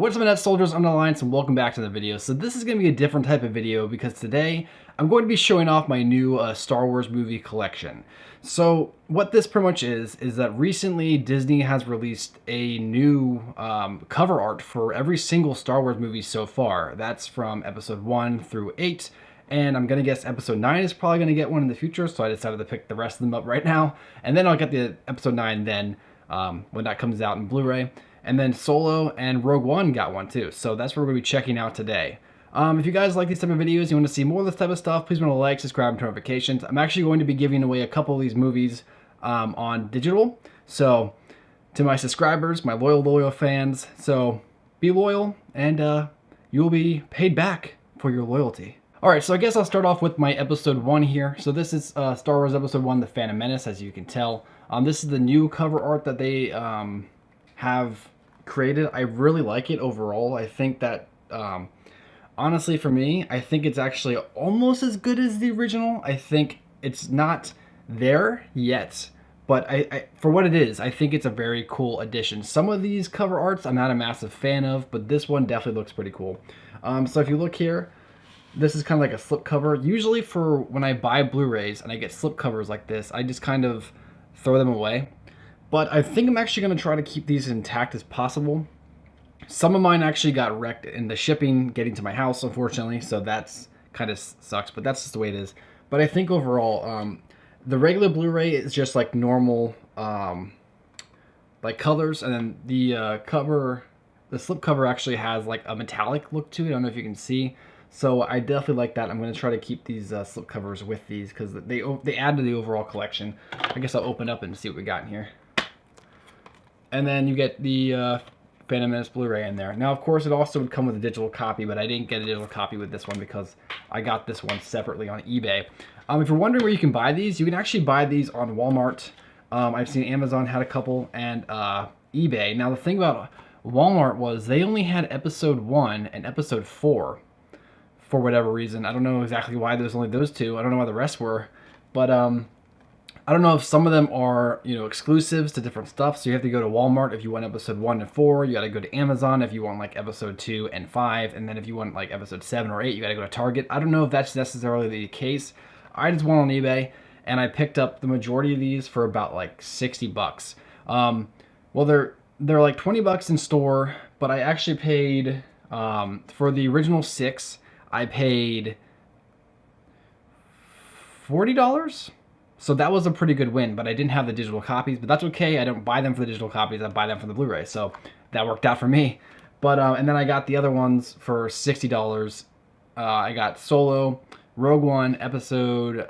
What's up, Menace soldiers on the Alliance, and welcome back to the video. So this is going to be a different type of video because today I'm going to be showing off my new Star Wars movie collection. So what this pretty much is that recently Disney has released a new cover art for every single Star Wars movie so far. That's from episode 1 through 8. And I'm going to guess episode 9 is probably going to get one in the future, so I decided to pick the rest of them up right now. And then I'll get the episode 9 then when that comes out in Blu-ray. And then Solo and Rogue One got one too. So that's what we're going to be checking out today. If you guys like these type of videos, you want to see more of this type of stuff, please remember to like, subscribe, and turn notifications. I'm actually going to be giving away a couple of these movies on digital. So to my subscribers, my loyal fans, so be loyal and you will be paid back for your loyalty. Alright, so I guess I'll start off with my episode 1 here. So this is Star Wars episode 1, The Phantom Menace, as you can tell. This is the new cover art that they have created. I really like it overall. I think that honestly, for me, I think it's actually almost as good as the original. I think it's not there yet, but I for what it is, I think it's a very cool addition. Some of these cover arts I'm not a massive fan of, but this one definitely looks pretty cool. So if you look here, this is kind of like a slipcover. Usually for when I buy Blu-rays and I get slipcovers like this, I just kind of throw them away. But I think I'm actually going to try to keep these intact as possible. Some of mine actually got wrecked in the shipping getting to my house, unfortunately, so that's kind of sucks, but that's just the way it is. But I think overall, the regular Blu-ray is just like normal like colors, and then the cover, the slipcover actually has like a metallic look to it. I don't know if you can see. So I definitely like that. I'm going to try to keep these slipcovers with these because they add to the overall collection. I guess I'll open up and see what we got in here. And then you get the Phantom Menace Blu-ray in there. Now, of course, it also would come with a digital copy, but I didn't get a digital copy with this one because I got this one separately on eBay. If you're wondering where you can buy these, you can actually buy these on Walmart. I've seen Amazon had a couple, and eBay. Now, the thing about Walmart was they only had episode 1 and episode 4 for whatever reason. I don't know exactly why there's only those two. I don't know why the rest were, but I don't know if some of them are, exclusives to different stuff. So you have to go to Walmart if you want episode 1 and 4. You got to go to Amazon if you want like episode 2 and 5. And then if you want like episode 7 or 8, you got to go to Target. I don't know if that's necessarily the case. I just went on eBay and I picked up the majority of these for about like 60 bucks. Well, they're like 20 bucks in store, but I actually paid, for the original 6, I paid $40. So that was a pretty good win, but I didn't have the digital copies, but that's okay. I don't buy them for the digital copies. I buy them for the Blu-ray, so that worked out for me. But and then I got the other ones for $60. I got Solo, Rogue One, episode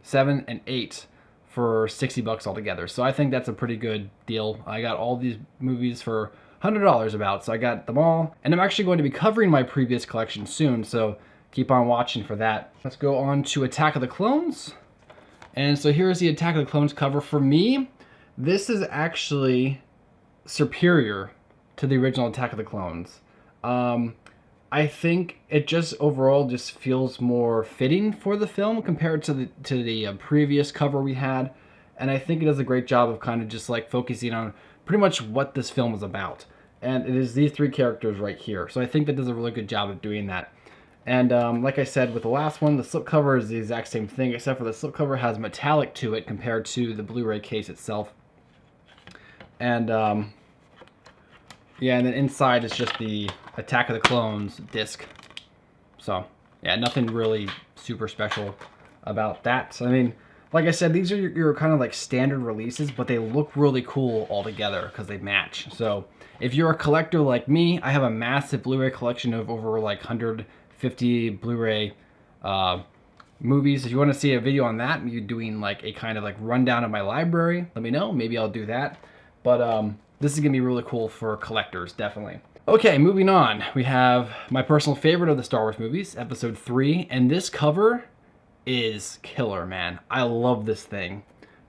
7 and 8 for 60 bucks altogether. So I think that's a pretty good deal. I got all these movies for $100 about, so I got them all. And I'm actually going to be covering my previous collection soon, so keep on watching for that. Let's go on to Attack of the Clones. And so here's the Attack of the Clones cover. For me, this is actually superior to the original Attack of the Clones. I think it just overall just feels more fitting for the film compared to the previous cover we had. And I think it does a great job of kind of just like focusing on pretty much what this film is about. And it is these 3 characters right here. So I think that does a really good job of doing that. And like I said with the last one, the slipcover is the exact same thing, except for the slipcover has metallic to it compared to the Blu-ray case itself. And yeah, and then inside is just the Attack of the Clones disc. So yeah, nothing really super special about that. So, I mean, like I said, these are your kind of like standard releases, but they look really cool all together because they match. So if you're a collector like me, I have a massive Blu-ray collection of over like 150 Blu-ray movies. If you want to see a video on that, me doing like a kind of like rundown of my library, let me know. Maybe I'll do that. But this is gonna be really cool for collectors, definitely. Okay, moving on. We have my personal favorite of the Star Wars movies, episode 3, and this cover is killer, man. I love this thing.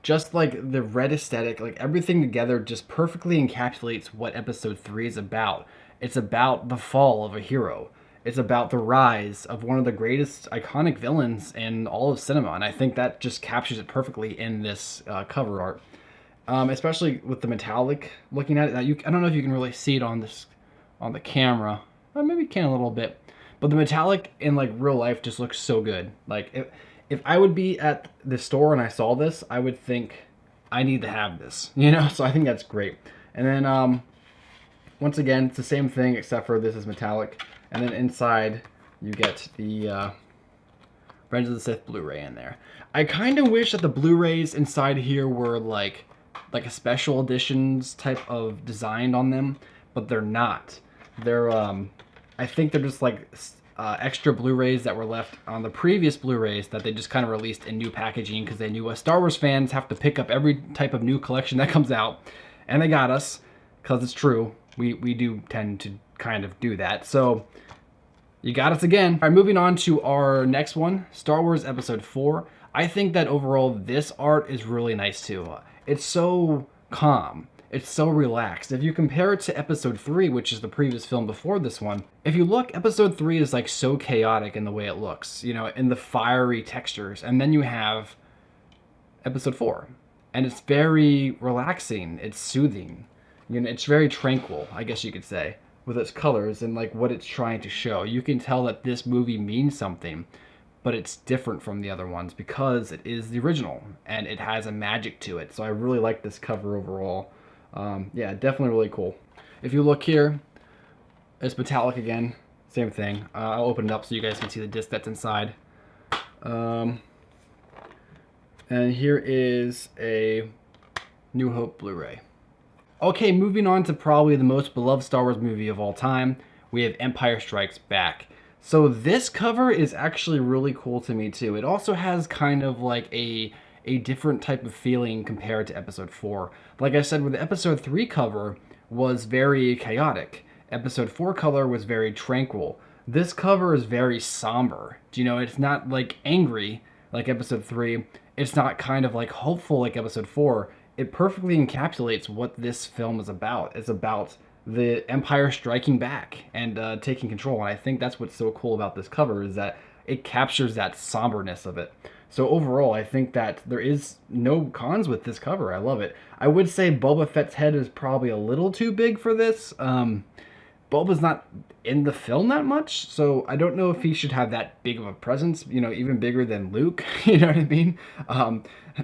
Just like the red aesthetic, like everything together just perfectly encapsulates what episode 3 is about. It's about the fall of a hero. It's about the rise of one of the greatest iconic villains in all of cinema, and I think that just captures it perfectly in this cover art. Especially with the metallic looking at it. I don't know if you can really see it on this on the camera. Maybe you can a little bit. But the metallic in like real life just looks so good. Like if I would be at the store and I saw this, I would think I need to have this, you know? So I think that's great. And then once again, it's the same thing except for this is metallic. And then inside you get the Revenge of the Sith Blu-ray in there. I kind of wish that the Blu-rays inside here were like a special editions type of design on them, but they're not. They're I think they're just like extra Blu-rays that were left on the previous Blu-rays that they just kind of released in new packaging because they knew us Star Wars fans have to pick up every type of new collection that comes out, and they got us because it's true. We do tend to kind of do that. So you got us again. All right, moving on to our next one, Star Wars Episode 4. I think that overall this art is really nice too. It's so calm. It's so relaxed. If you compare it to Episode 3, which is the previous film before this one, if you look, Episode 3 is like so chaotic in the way it looks, you know, in the fiery textures. And then you have Episode 4, and it's very relaxing. It's soothing. You know, it's very tranquil, I guess you could say, with its colors and like what it's trying to show. You can tell that this movie means something, but it's different from the other ones because it is the original and it has a magic to it. So I really like this cover overall. Yeah, definitely really cool. If you look here, it's metallic again, same thing. I'll open it up so you guys can see the disc that's inside. And here is a New Hope Blu-ray. Okay, moving on to probably the most beloved Star Wars movie of all time, we have Empire Strikes Back. So this cover is actually really cool to me too. It also has kind of like a different type of feeling compared to Episode 4. Like I said, with the Episode 3 cover was very chaotic. Episode 4 color was very tranquil. This cover is very somber. You know, it's not like angry like Episode 3. It's not kind of like hopeful like Episode 4. It perfectly encapsulates what this film is about. It's about the Empire striking back and taking control. And I think that's what's so cool about this cover is that it captures that somberness of it. So overall, I think that there is no cons with this cover. I love it. I would say Boba Fett's head is probably a little too big for this. Boba's not in the film that much, so I don't know if he should have that big of a presence, you know, even bigger than Luke, you know what I mean?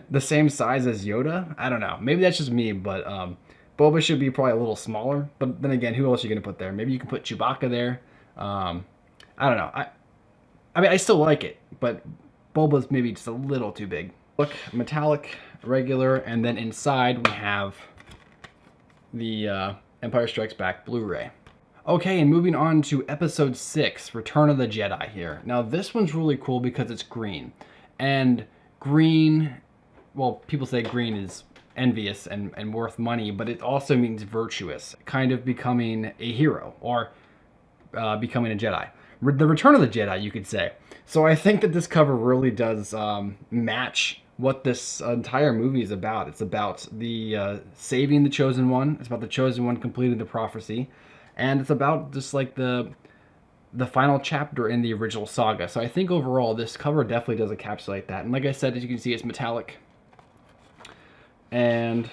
The same size as Yoda? I don't know. Maybe that's just me, but Boba should be probably a little smaller. But then again, who else are you going to put there? Maybe you can put Chewbacca there. I don't know. I mean, I still like it, but Boba's maybe just a little too big. Look, metallic, regular, and then inside we have the Empire Strikes Back Blu-ray. Okay, and moving on to Episode 6, Return of the Jedi here. Now, this one's really cool because it's green. And green, well, people say green is envious and worth money, but it also means virtuous, kind of becoming a hero, or becoming a Jedi. The Return of the Jedi, you could say. So I think that this cover really does match what this entire movie is about. It's about the saving the Chosen One. It's about the Chosen One completing the prophecy. And it's about just like the final chapter in the original saga. So I think overall this cover definitely does encapsulate that. And like I said, as you can see, it's metallic. And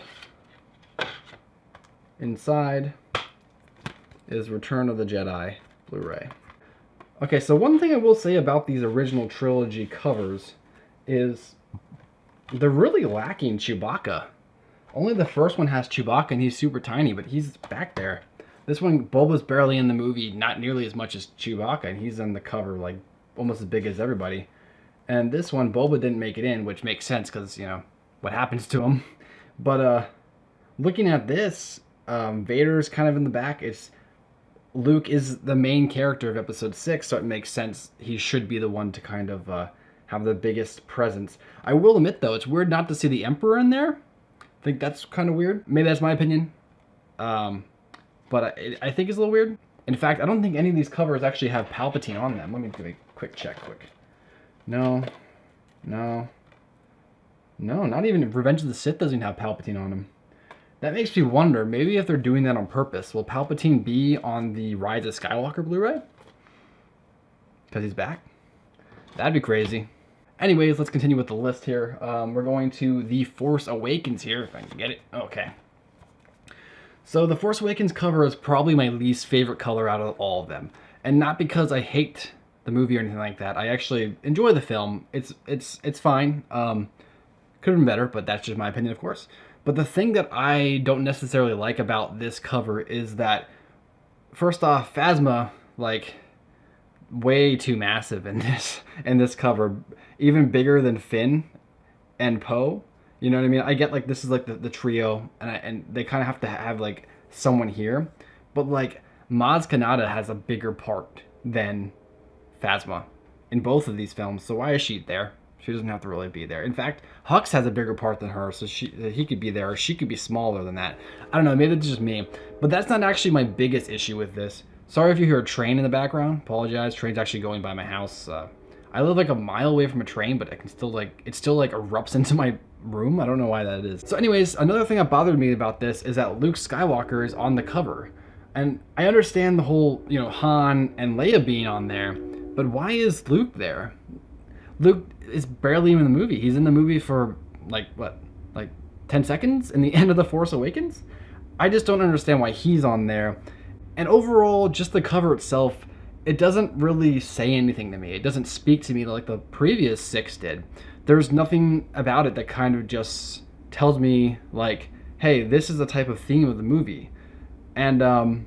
inside is Return of the Jedi Blu-ray. Okay, so one thing I will say about these original trilogy covers is they're really lacking Chewbacca. Only the first one has Chewbacca and he's super tiny, but he's back there. This one, Boba's barely in the movie, not nearly as much as Chewbacca, and he's on the cover like almost as big as everybody. And this one, Boba didn't make it in, which makes sense because, you know, what happens to him. But looking at this, Vader's kind of in the back. Luke is the main character of Episode 6, so it makes sense he should be the one to kind of have the biggest presence. I will admit, though, it's weird not to see the Emperor in there. I think that's kind of weird. Maybe that's my opinion. But I think it's a little weird. In fact, I don't think any of these covers actually have Palpatine on them. Let me do a quick check, No, not even Revenge of the Sith doesn't have Palpatine on them. That makes me wonder, maybe if they're doing that on purpose, will Palpatine be on the Rise of Skywalker Blu-ray? Because he's back? That'd be crazy. Anyways, let's continue with the list here. We're going to The Force Awakens here, if I can get it. Okay. So the Force Awakens cover is probably my least favorite color out of all of them. And not because I hate the movie or anything like that. I actually enjoy the film. It's fine. Could have been better, but that's just my opinion, of course. But the thing that I don't necessarily like about this cover is that, first off, Phasma, like, way too massive in this cover, even bigger than Finn and Poe. You know what I mean? I get like this is like the trio, and they kind of have to have like someone here, but like Maz Kanata has a bigger part than Phasma in both of these films. So why is she there? She doesn't have to really be there. In fact, Hux has a bigger part than her, so he could be there, or she could be smaller than that. I don't know, maybe it's just me. But that's not actually my biggest issue with this. Sorry if you hear a train in the background. Apologize. Train's actually going by my house. I live like a mile away from a train, but I can still like, it still like erupts into my room. I don't know why that is. So anyways, another thing that bothered me about this is that Luke Skywalker is on the cover. And I understand the whole, you know, Han and Leia being on there, but why is Luke there? Luke is barely even in the movie. He's in the movie for like, what, like 10 seconds in the end of The Force Awakens? I just don't understand why he's on there. And overall, just the cover itself, it doesn't really say anything to me. It doesn't speak to me like the previous 6 did. There's nothing about it that kind of just tells me like, hey, this is the type of theme of the movie. And I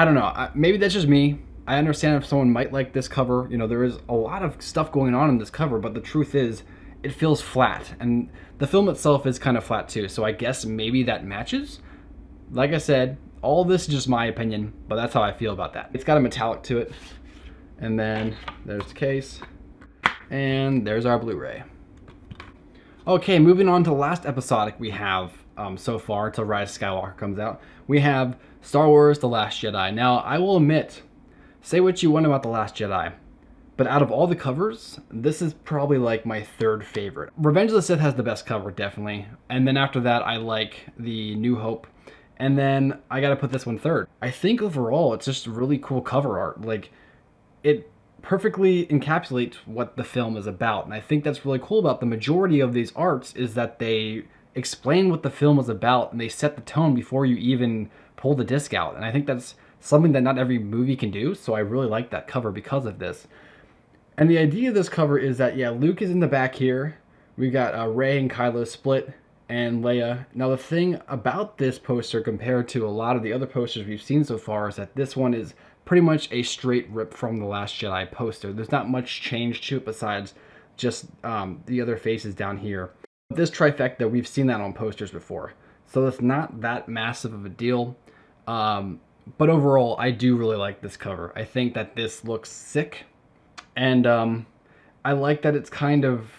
don't know, maybe that's just me. I understand if someone might like this cover. You know, there is a lot of stuff going on in this cover, but the truth is, it feels flat. And the film itself is kind of flat too, so I guess maybe that matches. Like I said, all this is just my opinion, but that's how I feel about that. It's got a metallic to it. And then there's the case. And there's our Blu-ray. Okay, moving on to the last episodic we have so far until Rise of Skywalker comes out. We have Star Wars The Last Jedi. Now, I will admit, say what you want about The Last Jedi, but out of all the covers, this is probably like my 3rd favorite. Revenge of the Sith has the best cover, definitely. And then after that, I like the New Hope. And then I gotta put this one 3rd. I think overall, it's just really cool cover art. Like, it perfectly encapsulates what the film is about. And I think that's really cool about the majority of these arts is that they explain what the film is about and they set the tone before you even pull the disc out. And I think that's something that not every movie can do. So I really like that cover because of this. And the idea of this cover is that, yeah, Luke is in the back here. We got Rey and Kylo split, and Leia. Now the thing about this poster compared to a lot of the other posters we've seen so far is that this one is pretty much a straight rip from The Last Jedi poster. There's not much change to it besides just the other faces down here. This trifecta, we've seen that on posters before, so it's not that massive of a deal. But overall, I do really like this cover. I think that this looks sick, and I like that it's kind of,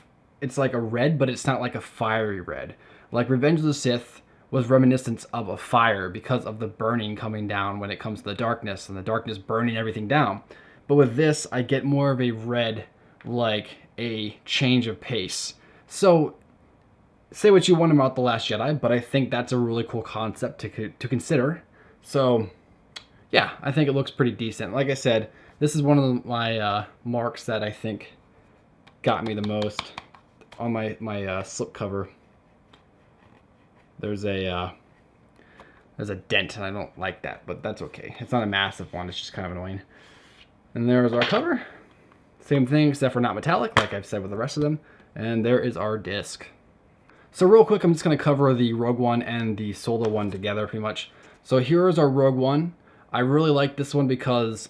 it's like a red, but it's not like a fiery red. Like Revenge of the Sith was reminiscent of a fire because of the burning coming down when it comes to the darkness, and the darkness burning everything down. But with this, I get more of a red, like a change of pace. So, say what you want about The Last Jedi, but I think that's a really cool concept to consider. So, yeah, I think it looks pretty decent. Like I said, this is one of my marks that I think got me the most on my slipcover. There's a dent, and I don't like that, but that's okay. It's not a massive one, it's just kind of annoying. And there's our cover. Same thing, except for not metallic, like I've said with the rest of them. And there is our disc. So real quick, I'm just going to cover the Rogue One and the Solo one together, pretty much. So here is our Rogue One. I really like this one because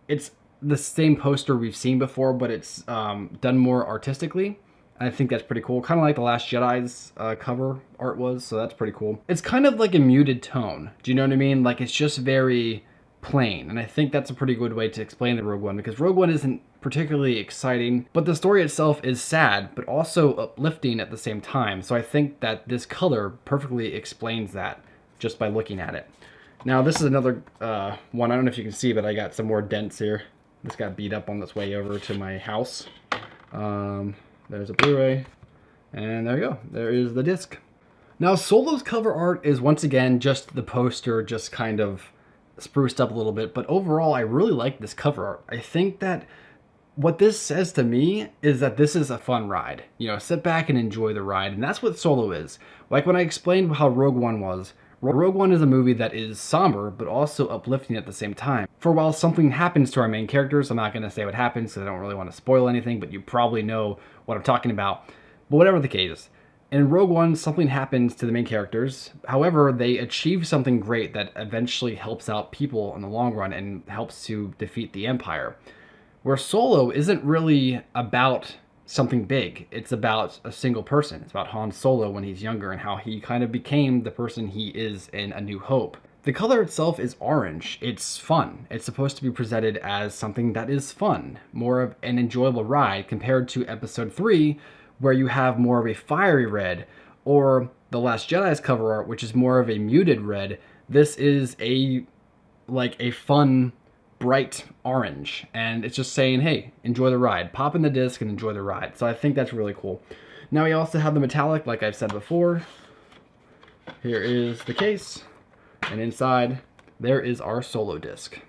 it's the same poster we've seen before, but it's done more artistically. I think that's pretty cool. Kind of like The Last Jedi's cover art was, so that's pretty cool. It's kind of like a muted tone. Do you know what I mean? Like, it's just very plain. And I think that's a pretty good way to explain the Rogue One, because Rogue One isn't particularly exciting, but the story itself is sad, but also uplifting at the same time. So I think that this color perfectly explains that just by looking at it. Now, this is another one. I don't know if you can see, but I got some more dents here. This got beat up on its way over to my house. There's a Blu-ray, and there you go. There is the disc. Now, Solo's cover art is once again just the poster, just kind of spruced up a little bit, but overall, I really like this cover art. I think that what this says to me is that this is a fun ride. You know, sit back and enjoy the ride, and that's what Solo is. Like when I explained how Rogue One was, Rogue One is a movie that is somber, but also uplifting at the same time. For while something happens to our main characters, I'm not going to say what happens because I don't really want to spoil anything, but you probably know what I'm talking about. But whatever the case, in Rogue One, something happens to the main characters. However, they achieve something great that eventually helps out people in the long run and helps to defeat the Empire. Where Solo isn't really about something big. It's about a single person. It's about Han Solo when he's younger and how he kind of became the person he is in A New Hope. The color itself is orange. It's fun. It's supposed to be presented as something that is fun, more of an enjoyable ride compared to Episode 3, where you have more of a fiery red, or The Last Jedi's cover art, which is more of a muted red. This is a fun, bright orange, and it's just saying, hey, enjoy the ride. Pop in the disc and enjoy the ride. So I think that's really cool. Now we also have the metallic, like I've said before. Here is the case, and inside there is our Solo disc.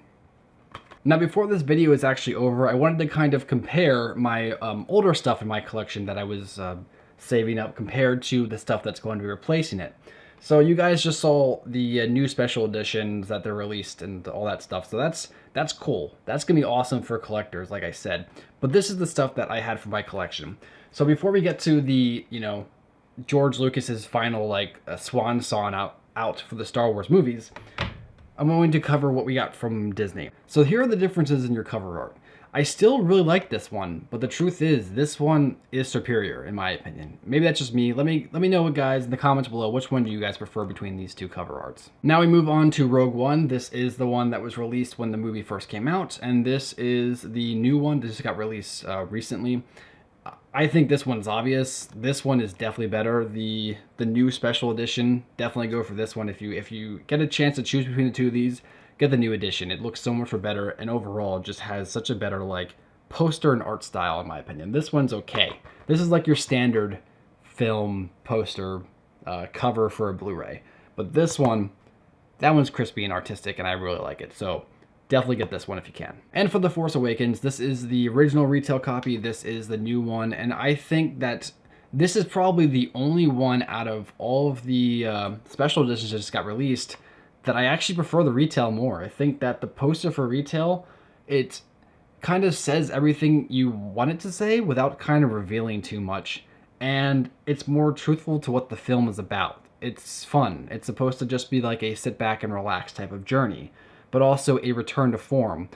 Now before this video is actually over, I wanted to kind of compare my older stuff in my collection that I was saving up compared to the stuff that's going to be replacing it. So you guys just saw the new special editions that they're released and all that stuff. So that's cool. That's going to be awesome for collectors, like I said. But this is the stuff that I had for my collection. So before we get to the, George Lucas's final, swan song out for the Star Wars movies, I'm going to cover what we got from Disney. So here are the differences in your cover art. I still really like this one, but the truth is, this one is superior in my opinion. Maybe that's just me. Let me know, guys, in the comments below, which one do you guys prefer between these two cover arts. Now we move on to Rogue One. This is the one that was released when the movie first came out, and this is the new one. This got released recently. I think this one's obvious. This one is definitely better. The new special edition, definitely go for this one. If you get a chance to choose between the two of these, get the new edition. It looks so much better, and overall just has such a better poster and art style in my opinion. This one's okay. This is like your standard film poster cover for a Blu-ray. But this one, that one's crispy and artistic, and I really like it. So definitely get this one if you can. And for The Force Awakens, this is the original retail copy. This is the new one, and I think that this is probably the only one out of all of the special editions that just got released that I actually prefer the retail more. I think that the poster for retail, it kind of says everything you want it to say without kind of revealing too much. And it's more truthful to what the film is about. It's fun. It's supposed to just be like a sit back and relax type of journey, but also a return to form.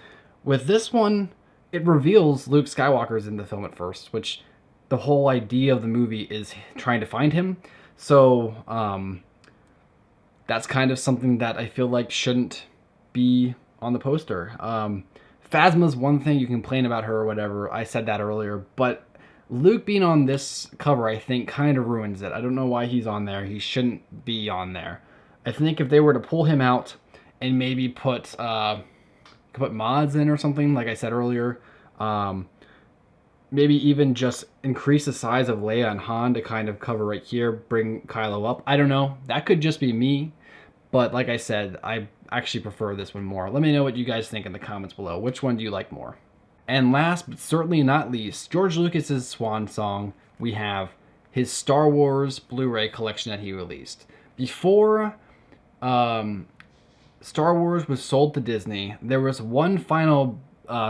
With this one, it reveals Luke Skywalker's in the film at first, which the whole idea of the movie is trying to find him. So, that's kind of something that I feel like shouldn't be on the poster. Phasma's one thing, you can complain about her or whatever. I said that earlier, but Luke being on this cover, I think, kind of ruins it. I don't know why he's on there. He shouldn't be on there. I think if they were to pull him out and maybe put mods in or something, like I said earlier, maybe even just increase the size of Leia and Han to kind of cover right here, bring Kylo up. I don't know. That could just be me. But like I said, I actually prefer this one more. Let me know what you guys think in the comments below. Which one do you like more? And last but certainly not least, George Lucas's swan song, we have his Star Wars Blu-ray collection that he released. Before Star Wars was sold to Disney, there was one final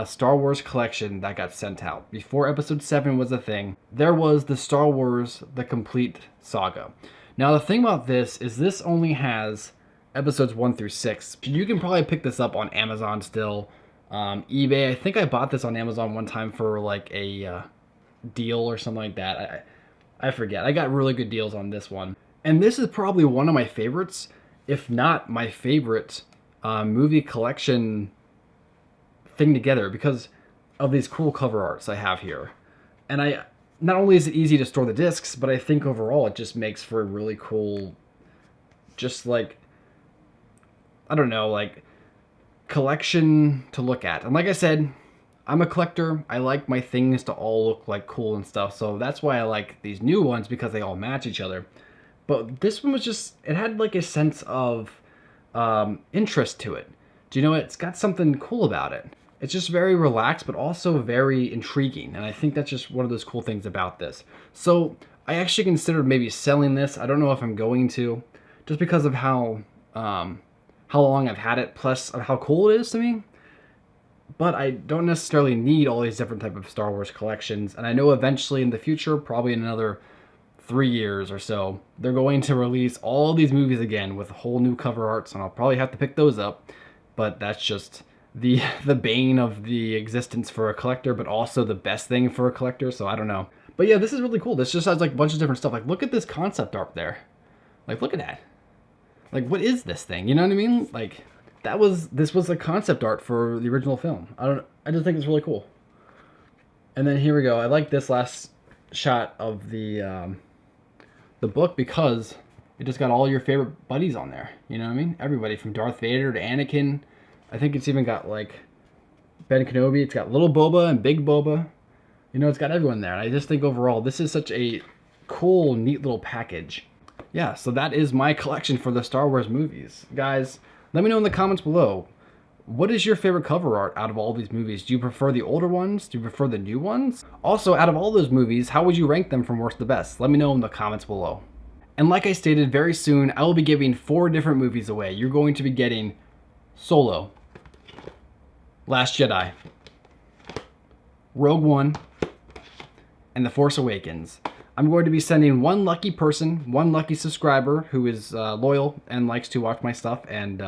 Star Wars collection that got sent out. Before Episode 7 was a thing, there was the Star Wars The Complete Saga. Now the thing about this is this only has episodes 1 through 6. You can probably pick this up on Amazon still. eBay, I think I bought this on Amazon one time for like a deal or something like that. I forget. I got really good deals on this one. And this is probably one of my favorites, if not my favorite movie collection thing together because of these cool cover arts I have here. And not only is it easy to store the discs, but I think overall it just makes for a really cool, just like, I don't know, like collection to look at. And like I said, I'm a collector. I like my things to all look like cool and stuff. So that's why I like these new ones, because they all match each other. But this one was just, it had like a sense of interest to it. Do you know what? It's got something cool about it. It's just very relaxed, but also very intriguing. And I think that's just one of those cool things about this. So I actually considered maybe selling this. I don't know if I'm going to, just because of how long I've had it, plus of how cool it is to me. But I don't necessarily need all these different type of Star Wars collections. And I know eventually in the future, probably in another 3 years or so, they're going to release all these movies again with whole new cover arts, and I'll probably have to pick those up. But that's just the bane of the existence for a collector, but also the best thing for a collector, so I don't know. But yeah, this is really cool. This just has like a bunch of different stuff. Like, look at this concept art there. Like, look at that. Like, what is this thing? You know what I mean? Like, this was a concept art for the original film. I just think it's really cool. And then here we go. I like this last shot of the book because it just got all your favorite buddies on there. You know what I mean? Everybody from Darth Vader to Anakin. I think it's even got like Ben Kenobi. It's got little Boba and big Boba. You know, it's got everyone there. And I just think overall, this is such a cool, neat little package. Yeah, so that is my collection for the Star Wars movies. Guys, let me know in the comments below. What is your favorite cover art out of all these movies? Do you prefer the older ones? Do you prefer the new ones? Also, out of all those movies, how would you rank them from worst to best? Let me know in the comments below. And like I stated, very soon, I will be giving 4 different movies away. You're going to be getting Solo, Last Jedi, Rogue One, and The Force Awakens. I'm going to be sending one lucky person, one lucky subscriber who is loyal and likes to watch my stuff, and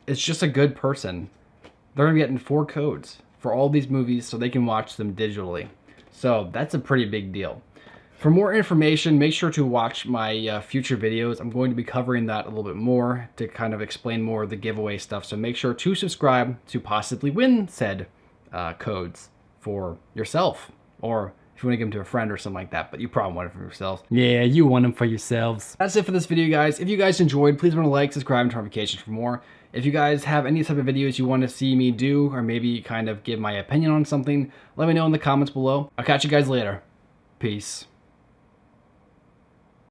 it's just a good person. They're going to be getting 4 codes for all these movies so they can watch them digitally. So that's a pretty big deal. For more information, make sure to watch my future videos. I'm going to be covering that a little bit more to kind of explain more of the giveaway stuff. So make sure to subscribe to possibly win said codes for yourself, or if you want to give them to a friend or something like that, but you probably want it for yourselves. Yeah, you want them for yourselves. That's it for this video, guys. If you guys enjoyed, please remember to like, subscribe, and turn notifications for more. If you guys have any type of videos you want to see me do, or maybe kind of give my opinion on something, let me know in the comments below. I'll catch you guys later. Peace.